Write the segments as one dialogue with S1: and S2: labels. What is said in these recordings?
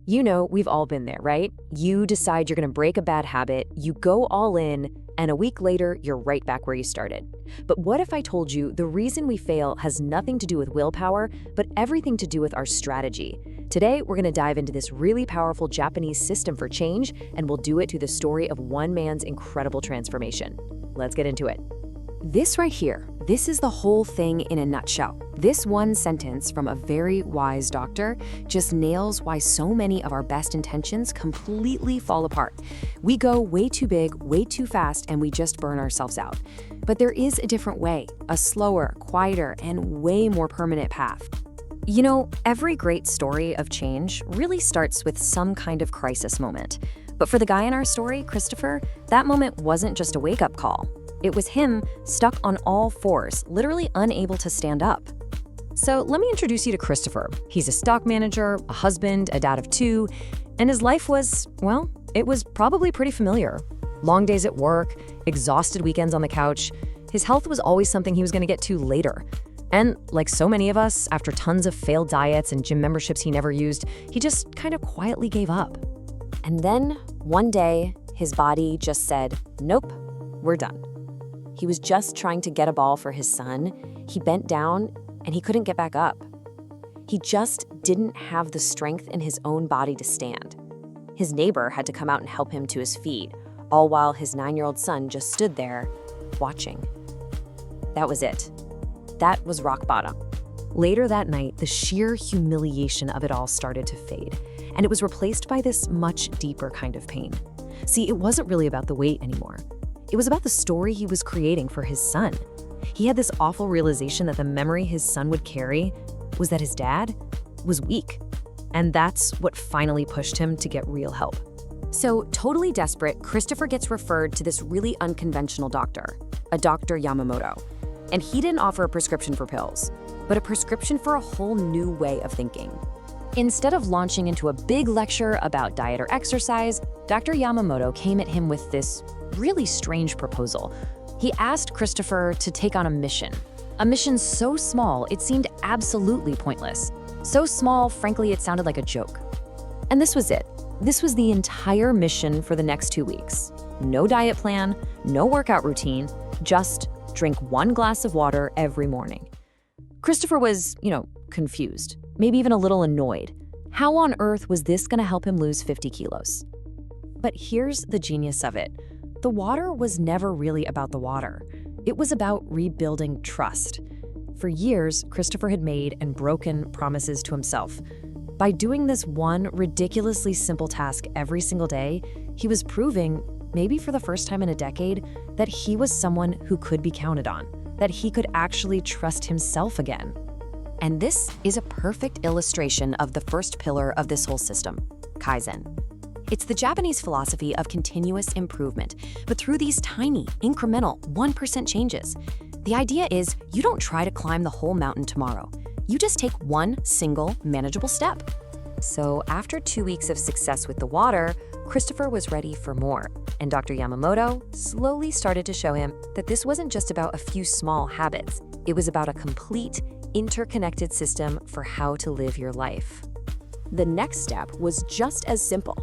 S1: You know, we've all been there, right? You decide you're going to break a bad habit, you go all in, and a week later, you're right back where you started. But what if I told you the reason we fail has nothing to do with willpower, but everything to do with our strategy? Today, we're going to dive into this really powerful Japanese system for change, and we'll do it through the story of one man's incredible transformation. Let's get into it. This right here, this is the whole thing in a nutshell. This one sentence from a very wise doctor just nails why so many of our best intentions completely fall apart. We go way too big, way too fast, and we just burn ourselves out. But there is a different way, a slower, quieter, and way more permanent path. You know, every great story of change really starts with some kind of crisis moment. But for the guy in our story, Christopher, that moment wasn't just a wake-up call. It was him stuck on all fours, literally unable to stand up. So let me introduce you to Christopher. He's a stock manager, a husband, a dad of two, and his life was, well, it was probably pretty familiar. Long days at work, exhausted weekends on the couch. His health was always something he was going to get to later. And like so many of us, after tons of failed diets and gym memberships he never used, he just kind of quietly gave up. And then, one day, his body just said, nope, we're done. He was just trying to get a ball for his son. He bent down and he couldn't get back up. He just didn't have the strength in his own body to stand. His neighbor had to come out and help him to his feet, all while his 9-year-old son just stood there, watching. That was it. That was rock bottom. Later that night, the sheer humiliation of it all started to fade, and it was replaced by this much deeper kind of pain. See, it wasn't really about the weight anymore. It was about the story he was creating for his son. He had this awful realization that the memory his son would carry was that his dad was weak. And that's what finally pushed him to get real help. So, totally desperate, Christopher gets referred to this really unconventional doctor, a Dr. Yamamoto. And he didn't offer a prescription for pills, but a prescription for a whole new way of thinking. Instead of launching into a big lecture about diet or exercise, Dr. Yamamoto came at him with this really strange proposal. He asked Christopher to take on a mission so small it seemed absolutely pointless. So small, frankly, it sounded like a joke. And this was it. This was the entire mission for the next 2 weeks. No diet plan, no workout routine, just drink 1 glass of water every morning. Christopher was, confused, maybe even a little annoyed. How on earth was this going to help him lose 50 kilos? But here's the genius of it. The water was never really about the water. It was about rebuilding trust. For years, Christopher had made and broken promises to himself. By doing this one ridiculously simple task every single day, he was proving, maybe for the first time in a decade, that he was someone who could be counted on, that he could actually trust himself again. And this is a perfect illustration of the first pillar of this whole system, Kaizen. It's the Japanese philosophy of continuous improvement, but through these tiny, incremental 1% changes. The idea is you don't try to climb the whole mountain tomorrow. You just take one single, manageable step. So after 2 weeks of success with the water, Christopher was ready for more. And Dr. Yamamoto slowly started to show him that this wasn't just about a few small habits. It was about a complete, interconnected system for how to live your life. The next step was just as simple.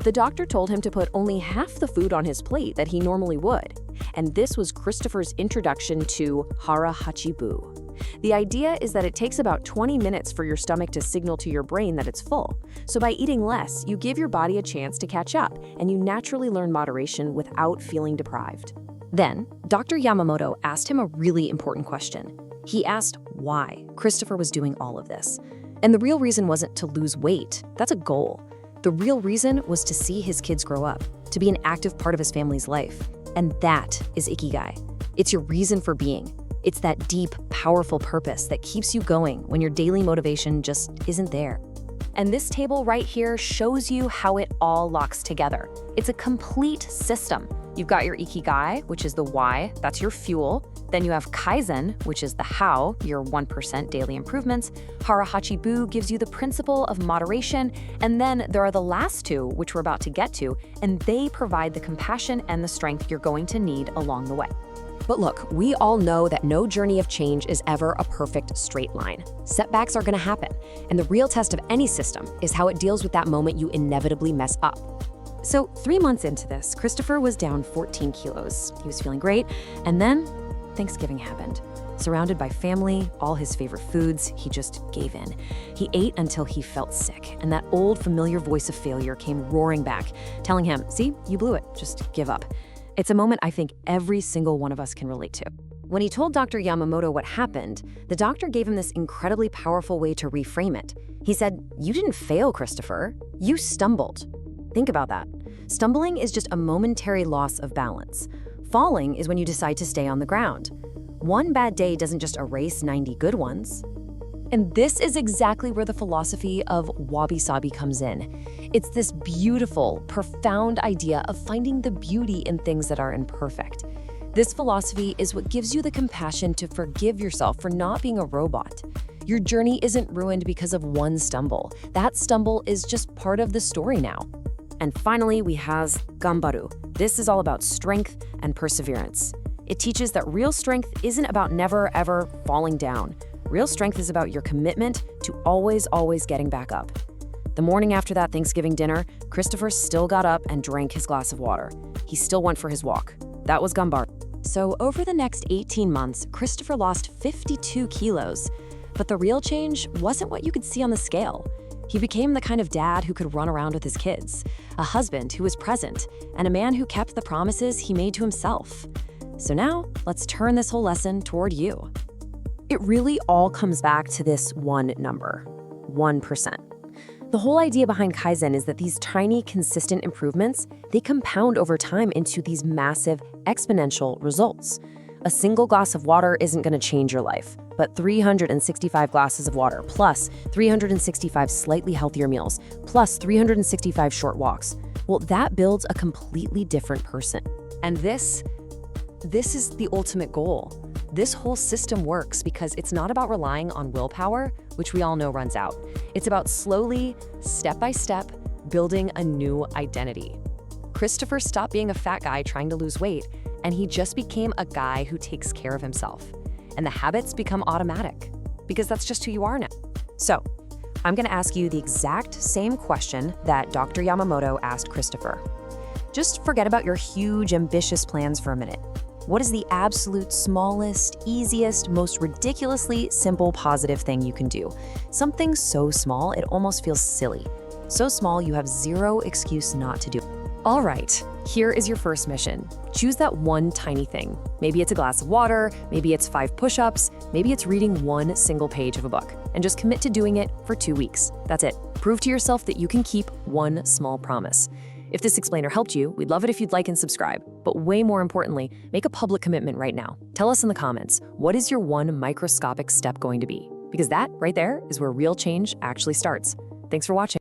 S1: The doctor told him to put only half the food on his plate that he normally would. And this was Christopher's introduction to hara hachibu. The idea is that it takes about 20 minutes for your stomach to signal to your brain that it's full. So by eating less, you give your body a chance to catch up, and you naturally learn moderation without feeling deprived. Then, Dr. Yamamoto asked him a really important question. He asked why Christopher was doing all of this. And the real reason wasn't to lose weight. That's a goal. The real reason was to see his kids grow up, to be an active part of his family's life. And that is Ikigai. It's your reason for being. It's that deep, powerful purpose that keeps you going when your daily motivation just isn't there. And this table right here shows you how it all locks together. It's a complete system. You've got your Ikigai, which is the why, that's your fuel. Then you have Kaizen, which is the how, your 1% daily improvements. Hara Hachibu gives you the principle of moderation. And then there are the last two, which we're about to get to, and they provide the compassion and the strength you're going to need along the way. But look, we all know that no journey of change is ever a perfect straight line. Setbacks are gonna happen, and the real test of any system is how it deals with that moment you inevitably mess up. So 3 months into this, Christopher was down 14 kilos. He was feeling great, and then Thanksgiving happened. Surrounded by family, all his favorite foods, he just gave in. He ate until he felt sick, and that old familiar voice of failure came roaring back, telling him, see, you blew it, just give up. It's a moment I think every single one of us can relate to. When he told Dr. Yamamoto what happened, the doctor gave him this incredibly powerful way to reframe it. He said, you didn't fail, Christopher. You stumbled. Think about that. Stumbling is just a momentary loss of balance. Falling is when you decide to stay on the ground. One bad day doesn't just erase 90 good ones. And this is exactly where the philosophy of wabi-sabi comes in. It's this beautiful, profound idea of finding the beauty in things that are imperfect. This philosophy is what gives you the compassion to forgive yourself for not being a robot. Your journey isn't ruined because of one stumble. That stumble is just part of the story now. And finally, we have Gambaru. This is all about strength and perseverance. It teaches that real strength isn't about never, ever falling down. Real strength is about your commitment to always, always getting back up. The morning after that Thanksgiving dinner, Christopher still got up and drank his glass of water. He still went for his walk. That was Gambaru. So over the next 18 months, Christopher lost 52 kilos. But the real change wasn't what you could see on the scale. He became the kind of dad who could run around with his kids, a husband who was present, and a man who kept the promises he made to himself. So now, let's turn this whole lesson toward you. It really all comes back to this one number, 1%. The whole idea behind Kaizen is that these tiny, consistent improvements, they compound over time into these massive, exponential results. A single glass of water isn't going to change your life, but 365 glasses of water, plus 365 slightly healthier meals, plus 365 short walks, well, that builds a completely different person. And this is the ultimate goal. This whole system works because it's not about relying on willpower, which we all know runs out. It's about slowly, step by step, building a new identity. Christopher stopped being a fat guy trying to lose weight, and he just became a guy who takes care of himself. And the habits become automatic, because that's just who you are now. So, I'm gonna ask you the exact same question that Dr. Yamamoto asked Christopher. Just forget about your huge, ambitious plans for a minute. What is the absolute smallest, easiest, most ridiculously simple positive thing you can do? Something so small, it almost feels silly. So small, you have zero excuse not to do it. All right, here is your first mission. Choose that one tiny thing. Maybe it's a glass of water, maybe it's 5 push-ups, maybe it's reading one single page of a book, and just commit to doing it for 2 weeks. That's it. Prove to yourself that you can keep one small promise. If this explainer helped you, we'd love it if you'd like and subscribe. But way more importantly, make a public commitment right now. Tell us in the comments, what is your one microscopic step going to be? Because that right there is where real change actually starts. Thanks for watching.